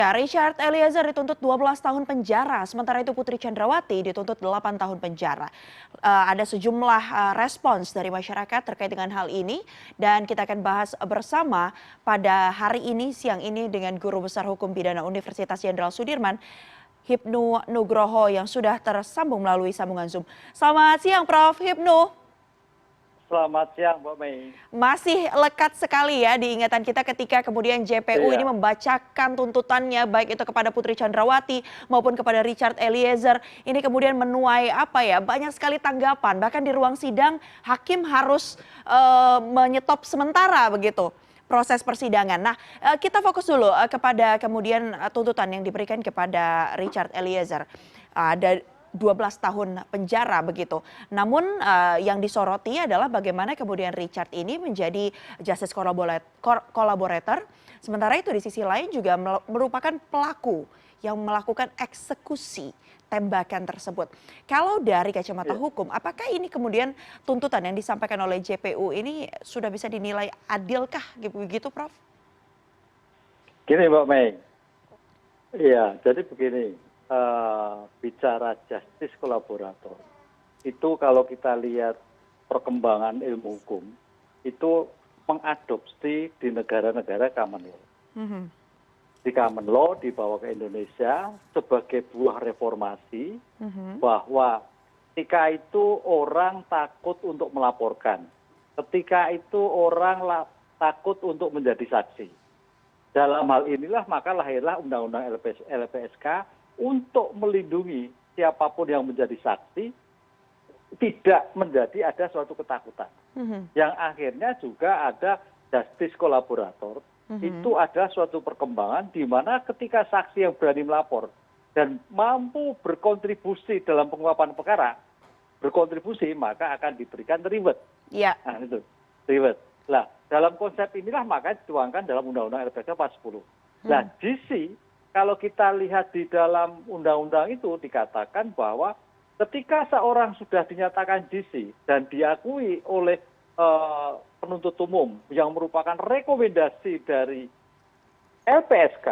Ya, Richard Eliezer dituntut 12 tahun penjara, sementara itu Putri Chandrawati dituntut 8 tahun penjara. Ada sejumlah respons dari masyarakat terkait dengan hal ini dan kita akan bahas bersama pada hari ini, siang ini dengan Guru Besar Hukum Pidana Universitas Jenderal Sudirman, Hipnu Nugroho yang sudah tersambung melalui sambungan Zoom. Selamat siang Prof. Hipnu. Selamat siang, Mbak Mei. Masih lekat sekali ya di ingatan kita ketika kemudian JPU ini membacakan tuntutannya baik itu kepada Putri Chandrawati maupun kepada Richard Eliezer. Ini kemudian menuai banyak sekali tanggapan. Bahkan di ruang sidang hakim harus menyetop sementara begitu proses persidangan. Nah, kita fokus dulu kepada kemudian tuntutan yang diberikan kepada Richard Eliezer. Ada 12 tahun penjara begitu. Namun yang disoroti adalah bagaimana kemudian Richard ini menjadi justice collaborator. Sementara itu di sisi lain juga merupakan pelaku yang melakukan eksekusi tembakan tersebut. Kalau dari kacamata hukum, apakah ini kemudian tuntutan yang disampaikan oleh JPU ini sudah bisa dinilai adilkah begitu, Prof? Gini, Mbak Mei. Iya, jadi begini. Bicara justice collaborator itu kalau kita lihat perkembangan ilmu hukum itu mengadopsi di negara-negara common law. Di common law dibawa ke Indonesia sebagai buah reformasi bahwa ketika itu orang takut untuk melaporkan, ketika itu orang takut untuk menjadi saksi. Dalam hal inilah maka lahirlah Undang-Undang LPSK untuk melindungi siapapun yang menjadi saksi tidak menjadi ada suatu ketakutan. Yang akhirnya juga ada justice collaborator. Itu ada suatu perkembangan di mana ketika saksi yang berani melapor dan mampu berkontribusi dalam pengungkapan perkara, berkontribusi maka akan diberikan reward. Iya. Nah, itu reward. Nah, dalam konsep inilah maka dituangkan dalam Undang-Undang LPSK 40. Nah, GC kalau kita lihat di dalam undang-undang itu dikatakan bahwa ketika seorang sudah dinyatakan GC dan diakui oleh penuntut umum yang merupakan rekomendasi dari LPSK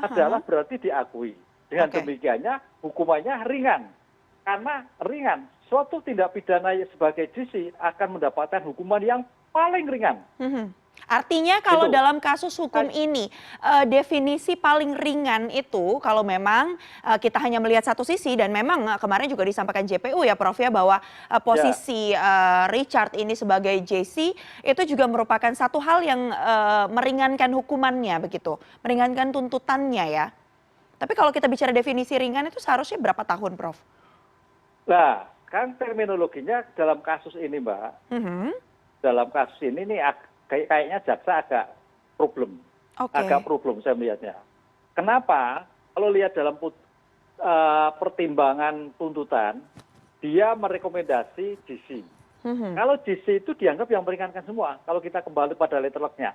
adalah berarti diakui. Dengan demikiannya hukumannya ringan. Karena ringan, suatu tindak pidana sebagai GC akan mendapatkan hukuman yang paling ringan. Artinya kalau dalam kasus hukum ini definisi paling ringan itu kalau memang kita hanya melihat satu sisi dan memang kemarin juga disampaikan JPU ya Prof ya bahwa posisi Richard ini sebagai JC itu juga merupakan satu hal yang meringankan hukumannya begitu, meringankan tuntutannya ya. Tapi kalau kita bicara definisi ringan itu seharusnya berapa tahun Prof? Nah, kan terminologinya dalam kasus ini Mbak, dalam kasus ini nih kayaknya jaksa agak problem saya melihatnya. Kenapa? Kalau lihat dalam pertimbangan tuntutan, dia merekomendasi GC. Kalau GC itu dianggap yang meringankan semua, kalau kita kembali pada letterlock-nya.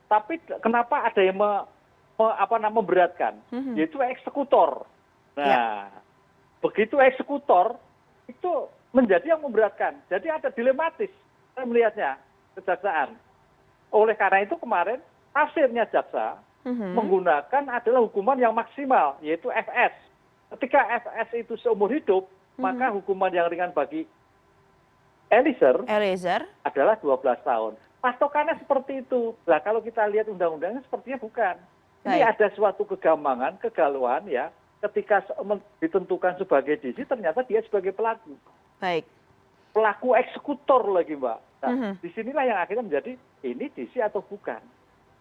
Tapi kenapa ada yang memberatkan? Yaitu eksekutor. Nah, begitu eksekutor, itu menjadi yang memberatkan. Jadi ada dilematis, saya melihatnya, kejaksaan. Oleh karena itu kemarin tafsirnya jaksa menggunakan adalah hukuman yang maksimal, yaitu FS. Ketika FS itu seumur hidup, maka hukuman yang ringan bagi Eliezer adalah 12 tahun. Patokannya seperti itu. Nah kalau kita lihat undang-undangnya sepertinya bukan. Ini ada suatu kegambangan, kegalauan ya, ketika ditentukan sebagai DC ternyata dia sebagai pelaku. Pelaku eksekutor lagi Mbak. Nah, disinilah yang akhirnya menjadi ini DC atau bukan.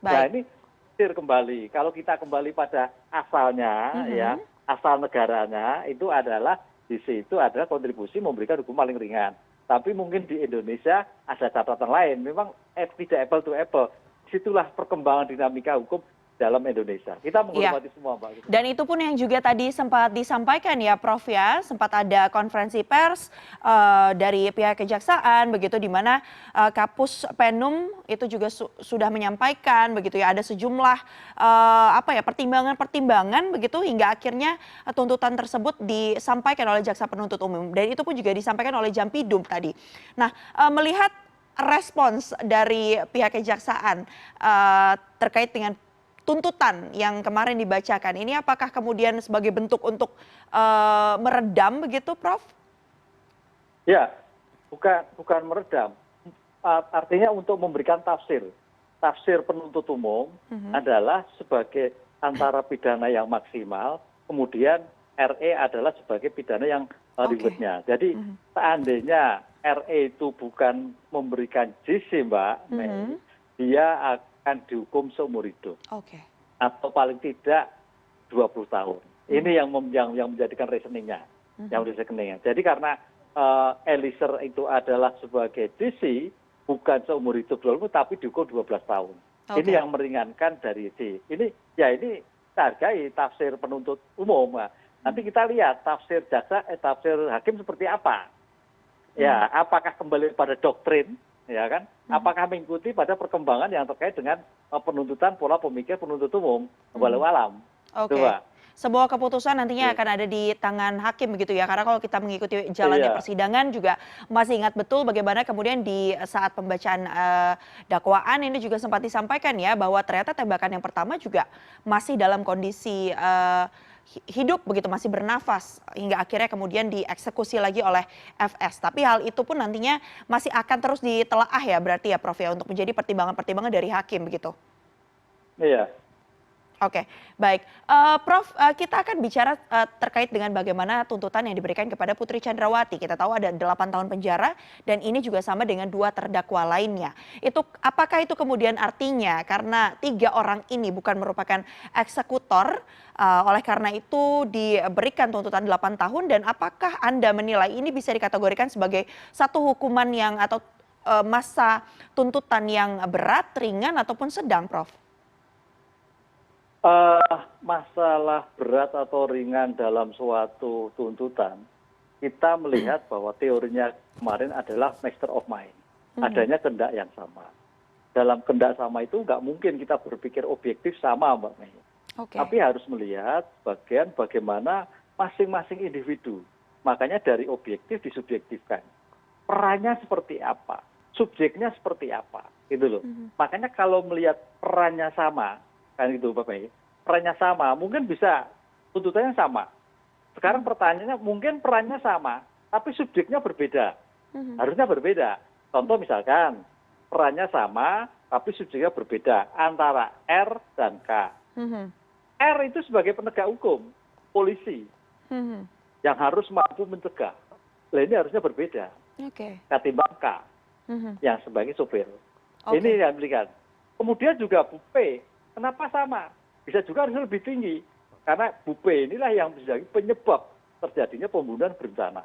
Nah ini kembali. Kalau kita kembali pada asalnya, ya asal negaranya itu adalah DC itu adalah kontribusi memberikan hukum paling ringan. Tapi mungkin di Indonesia ada catatan lain. Memang tidak apple to apple. Disitulah perkembangan dinamika hukum dalam Indonesia. Kita menghormati semua Mbak. Dan itu pun yang juga tadi sempat disampaikan ya Prof ya, sempat ada konferensi pers dari pihak kejaksaan begitu di mana Kapus Penum itu juga sudah menyampaikan begitu ya ada sejumlah pertimbangan-pertimbangan begitu hingga akhirnya tuntutan tersebut disampaikan oleh jaksa penuntut umum dan itu pun juga disampaikan oleh Jampidum tadi. Nah, melihat respons dari pihak kejaksaan terkait dengan tuntutan yang kemarin dibacakan ini apakah kemudian sebagai bentuk untuk meredam begitu, Prof? Ya, bukan meredam. Artinya untuk memberikan tafsir. Tafsir penuntut umum adalah sebagai antara pidana yang maksimal, kemudian RE adalah sebagai pidana yang ribetnya. Jadi seandainya RE itu bukan memberikan JC, Mbak Mei, dia akan dihukum seumur hidup. Atau paling tidak 20 tahun. Ini yang menjadikan reasoningnya. Jadi karena Eliezer itu adalah sebagai JC, bukan seumur hidup 20 tapi dihukum 12 tahun. Ini yang meringankan dari ini. Ini kita hargai tafsir penuntut umum. Nanti kita lihat tafsir tafsir hakim seperti apa. Ya, apakah kembali pada doktrin, ya kan? Apakah mengikuti pada perkembangan yang terkait dengan penuntutan pola pemikir penuntut umum, walau alam. Sebuah keputusan nantinya akan ada di tangan hakim begitu ya, karena kalau kita mengikuti jalannya persidangan juga masih ingat betul bagaimana kemudian di saat pembacaan dakwaan ini juga sempat disampaikan ya bahwa ternyata tembakan yang pertama juga masih dalam kondisi hidup begitu, masih bernafas hingga akhirnya kemudian dieksekusi lagi oleh FS. Tapi hal itu pun nantinya masih akan terus ditelaah ya berarti ya Prof ya untuk menjadi pertimbangan-pertimbangan dari hakim begitu. Iya. Oke, baik. Prof, kita akan bicara terkait dengan bagaimana tuntutan yang diberikan kepada Putri Chandrawati. Kita tahu ada 8 tahun penjara dan ini juga sama dengan 2 terdakwa lainnya. Apakah itu kemudian artinya karena 3 orang ini bukan merupakan eksekutor, oleh karena itu diberikan tuntutan 8 tahun dan apakah Anda menilai ini bisa dikategorikan sebagai satu hukuman yang atau masa tuntutan yang berat, ringan ataupun sedang, Prof? Masalah berat atau ringan dalam suatu tuntutan, kita melihat bahwa teorinya kemarin adalah master of mind. Adanya kehendak yang sama. Dalam kehendak sama itu nggak mungkin kita berpikir objektif sama, Mbak Mei. Tapi harus melihat bagian bagaimana masing-masing individu. Makanya dari objektif disubjektifkan. Perannya seperti apa? Subjeknya seperti apa? Gitu loh. Makanya kalau melihat perannya sama, kan gitu Bapak Mei, perannya sama, mungkin bisa tuntutannya sama. Sekarang pertanyaannya mungkin perannya sama, tapi subjeknya berbeda. Harusnya berbeda. Contoh misalkan, perannya sama, tapi subjeknya berbeda antara R dan K. R itu sebagai penegak hukum, polisi, yang harus mampu mencegah. Nah, ini harusnya berbeda. Ketimbang K, yang sebagai sopir. Ini yang diberikan. Kemudian juga Bu P, kenapa sama? Bisa juga harus lebih tinggi. Karena Bu P inilah yang bisa penyebab terjadinya pembunuhan berencana.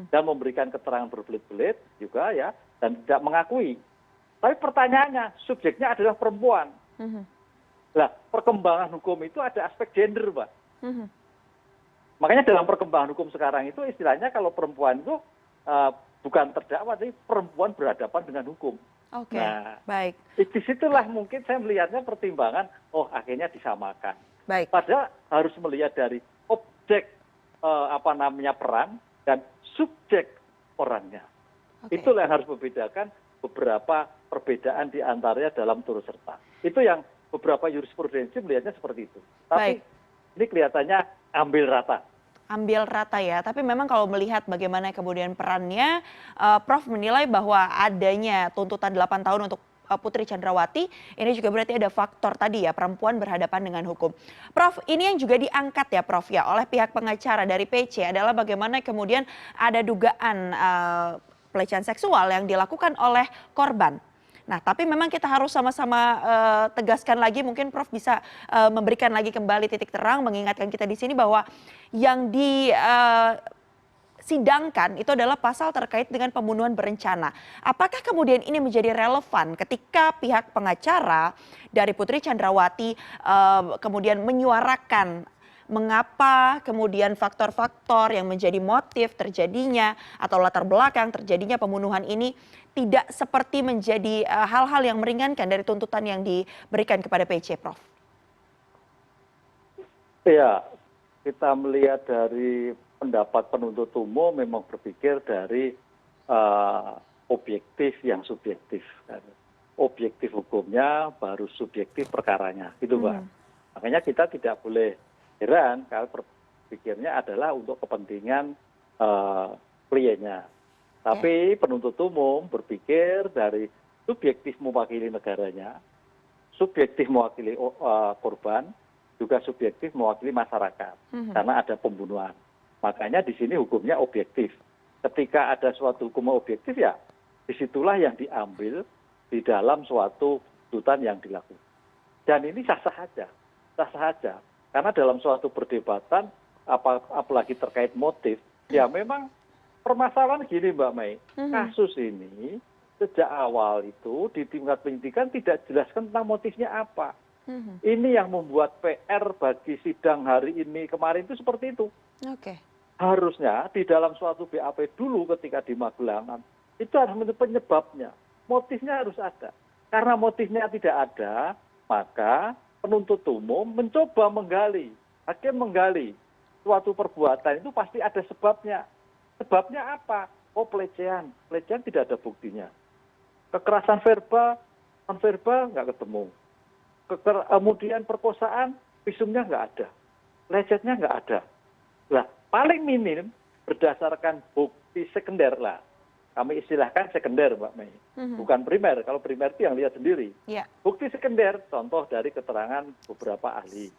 Dan memberikan keterangan berbelit-belit juga ya, dan tidak mengakui. Tapi pertanyaannya, subjeknya adalah perempuan. Nah, perkembangan hukum itu ada aspek gender, Pak. Makanya dalam perkembangan hukum sekarang itu istilahnya kalau perempuan itu bukan terdakwa, tapi perempuan berhadapan dengan hukum. Nah, baik. Di situlah mungkin saya melihatnya pertimbangan, akhirnya disamakan. Padahal harus melihat dari objek peran dan subjek orangnya. Itulah yang harus membedakan beberapa perbedaan di antaranya dalam turut serta. Itu yang beberapa jurisprudensi melihatnya seperti itu. Tapi ini kelihatannya ambil rata. Ambil rata ya, tapi memang kalau melihat bagaimana kemudian perannya, Prof menilai bahwa adanya tuntutan 8 tahun untuk Putri Chandrawati, ini juga berarti ada faktor tadi ya, perempuan berhadapan dengan hukum. Prof, ini yang juga diangkat ya Prof ya, oleh pihak pengacara dari PC adalah bagaimana kemudian ada dugaan pelecehan seksual yang dilakukan oleh korban. Nah, tapi memang kita harus sama-sama tegaskan lagi, mungkin Prof bisa memberikan lagi kembali titik terang, mengingatkan kita di sini bahwa yang disidangkan itu adalah pasal terkait dengan pembunuhan berencana. Apakah kemudian ini menjadi relevan ketika pihak pengacara dari Putri Chandrawati kemudian menyuarakan mengapa kemudian faktor-faktor yang menjadi motif terjadinya atau latar belakang terjadinya pembunuhan ini tidak seperti menjadi hal-hal yang meringankan dari tuntutan yang diberikan kepada PC, Prof? Ya, kita melihat dari pendapat penuntut umum memang berpikir dari objektif yang subjektif. Objektif hukumnya baru subjektif perkaranya, gitu Pak. Makanya kita tidak boleh heran kalau berpikirnya adalah untuk kepentingan kliennya. Tapi penuntut umum berpikir dari subjektif mewakili negaranya, subjektif mewakili korban, juga subjektif mewakili masyarakat. Karena ada pembunuhan. Makanya di sini hukumnya objektif. Ketika ada suatu hukum objektif ya, disitulah yang diambil di dalam suatu tuntutan yang dilakukan. Dan ini sah-sah saja. Karena dalam suatu perdebatan, apalagi terkait motif, ya memang permasalahan gini Mbak Mei, kasus ini sejak awal itu di tingkat penyidikan tidak jelaskan tentang motifnya apa. Ini yang membuat PR bagi sidang hari ini kemarin itu seperti itu. Harusnya di dalam suatu BAP dulu ketika di Magelang, itu harus menentukan penyebabnya. Motifnya harus ada. Karena motifnya tidak ada, maka penuntut umum mencoba menggali, hakim menggali suatu perbuatan itu pasti ada sebabnya. Sebabnya apa? Oh pelecehan. Pelecehan tidak ada buktinya. Kekerasan verbal, non-verbal nggak ketemu. Kemudian perkosaan, visumnya nggak ada. Lecetnya nggak ada. Lah, paling minim berdasarkan bukti sekunder lah. Kami istilahkan sekunder, Mbak Mei. Bukan primer. Kalau primer itu yang lihat sendiri. Bukti sekunder, contoh dari keterangan beberapa ahli.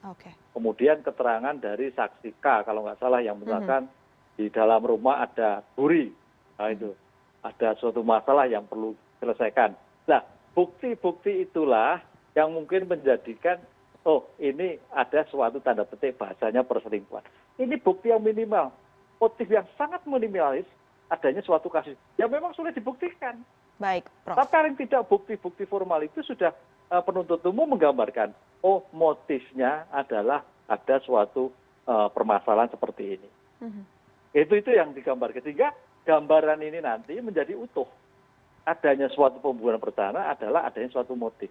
Kemudian keterangan dari saksi K, kalau nggak salah yang mengatakan di dalam rumah ada duri. Nah, itu ada suatu masalah yang perlu diselesaikan. Nah, bukti-bukti itulah yang mungkin menjadikan, oh ini ada suatu tanda petik bahasanya perselingkuhan. Ini bukti yang minimal. Motif yang sangat minimalis adanya suatu kasus yang memang sulit dibuktikan. Baik, Prof. Tapi paling tidak bukti-bukti formal itu sudah penuntut umum menggambarkan, oh motifnya adalah ada suatu permasalahan seperti ini. Itu yang digambar. Ketiga, gambaran ini nanti menjadi utuh. Adanya suatu pembunuhan berencana adalah adanya suatu motif.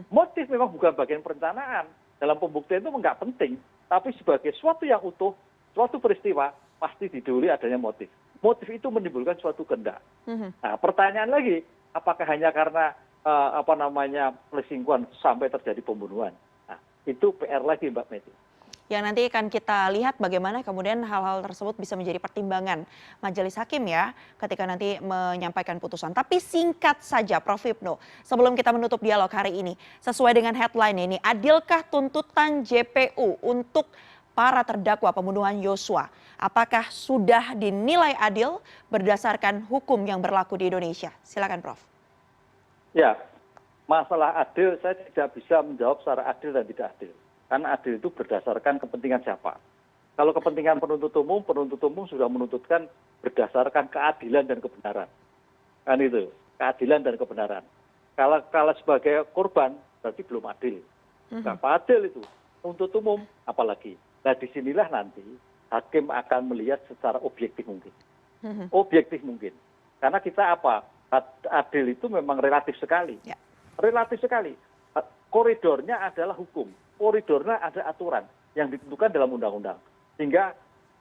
Motif memang bukan bagian perencanaan. Dalam pembuktian itu nggak penting. Tapi sebagai suatu yang utuh, suatu peristiwa, pasti didahului adanya motif. Motif itu menimbulkan suatu kehendak. Nah, pertanyaan lagi, apakah hanya karena pelingkuhan sampai terjadi pembunuhan? Nah, itu PR lagi Mbak Meti. Yang nanti akan kita lihat bagaimana kemudian hal-hal tersebut bisa menjadi pertimbangan majelis hakim ya ketika nanti menyampaikan putusan. Tapi singkat saja Prof. Hipnu, sebelum kita menutup dialog hari ini, sesuai dengan headline ini, adilkah tuntutan JPU untuk para terdakwa pembunuhan Yosua? Apakah sudah dinilai adil berdasarkan hukum yang berlaku di Indonesia? Silakan Prof. Ya, masalah adil saya tidak bisa menjawab secara adil dan tidak adil. Karena adil itu berdasarkan kepentingan siapa. Kalau kepentingan penuntut umum sudah menuntutkan berdasarkan keadilan dan kebenaran. Kan itu, keadilan dan kebenaran. Kalau sebagai korban, berarti belum adil. Nggak adil itu. Penuntut umum, apalagi. Nah, disinilah nanti hakim akan melihat secara objektif mungkin. Objektif mungkin. Karena kita adil itu memang relatif sekali. Relatif sekali. Koridornya adalah hukum. Koridornya ada aturan yang ditentukan dalam undang-undang. Sehingga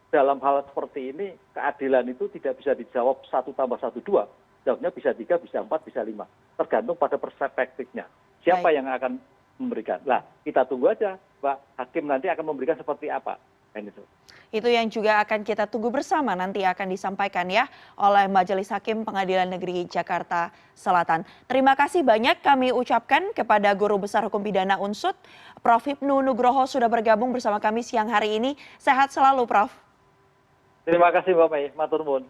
dalam hal seperti ini, keadilan itu tidak bisa dijawab 1 tambah 1, 2. Jawabnya bisa 3, bisa 4, bisa 5. Tergantung pada perspektifnya. Siapa yang akan memberikan. Nah, kita tunggu aja, Pak Hakim nanti akan memberikan seperti apa. Itu yang juga akan kita tunggu bersama nanti akan disampaikan ya oleh Majelis Hakim Pengadilan Negeri Jakarta Selatan. Terima kasih banyak kami ucapkan kepada Guru Besar Hukum Pidana Unsud, Prof. Hipnu Nugroho sudah bergabung bersama kami siang hari ini. Sehat selalu, Prof. Terima kasih Mbak Mei, matur nuwun.